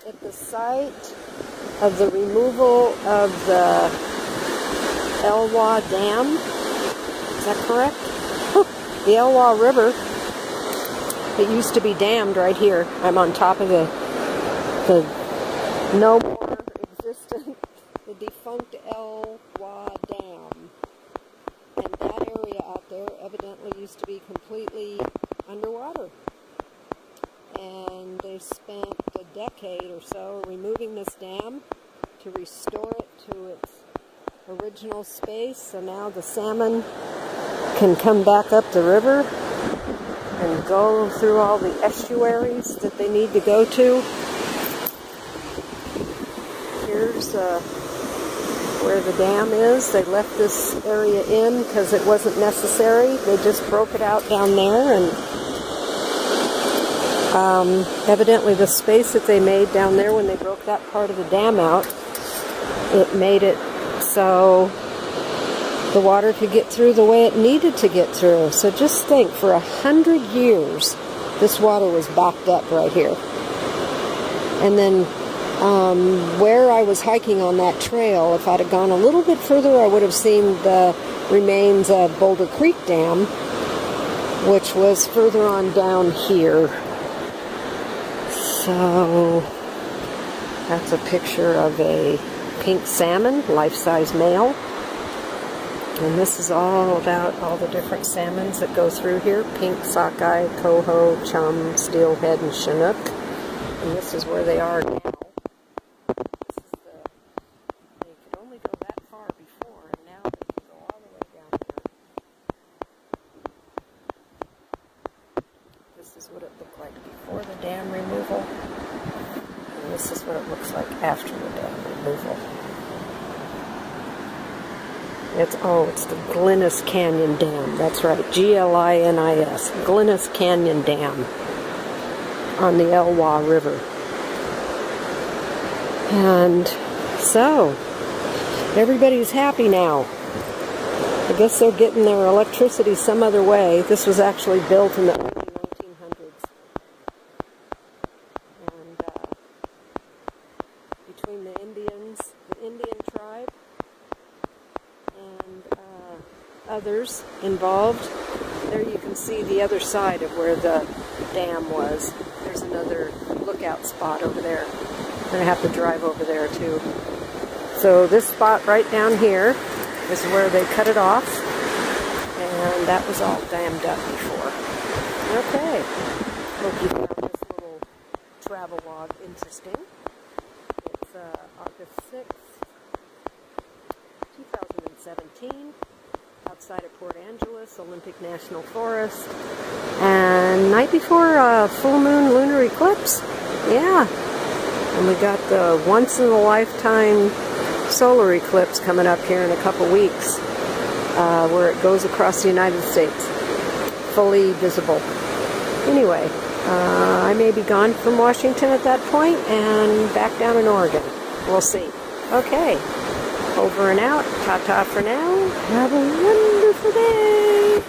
at the site of the removal of the Elwha Dam. Is that correct? The Elwha River. It used to be dammed right here. I'm on top of the no more existent, the defunct Elwha Dam. And that area out there evidently used to be completely underwater. And they spent a decade or so removing this dam to restore it to its original space. So now the salmon can come back up the river and go through all the estuaries that they need to go to. Here's where the dam is. They left this area in because it wasn't necessary. They just broke it out down there, and evidently the space that they made down there when they broke that part of the dam out, it made it so the water could get through the way it needed to get through. So just think, for 100 years, this water was backed up right here. And then where I was hiking on that trail, if I'd have gone a little bit further, I would have seen the remains of Boulder Creek Dam, which was further on down here. So that's a picture of a pink salmon, life-size male. And this is all about all the different salmons that go through here. Pink, sockeye, coho, chum, steelhead, and chinook. And this is where they are now. They could only go that far before, and now they can go all the way down here. This is what it looked like before the dam removal. And this is what it looks like after the dam removal. It's the Glines Canyon Dam. That's right, G-L-I-N-I-S. Glines Canyon Dam on the Elwha River. And so, everybody's happy now. I guess they're getting their electricity some other way. This was actually built in the early 1900s. And between the Indian tribe, and others involved. There you can see the other side of where the dam was. There's another lookout spot over there. I'm going to have to drive over there too. So this spot right down here is where they cut it off, and that was all dammed up before. Okay. Hope you found this little travel log interesting. It's August 6th. 2017, outside of Port Angeles, Olympic National Forest, and night before a full moon lunar eclipse. Yeah, and we got the once-in-a-lifetime solar eclipse coming up here in a couple weeks, where it goes across the United States, fully visible. Anyway, I may be gone from Washington at that point and back down in Oregon. We'll see. Okay. Over and out. Ta-ta for now. Have a wonderful day.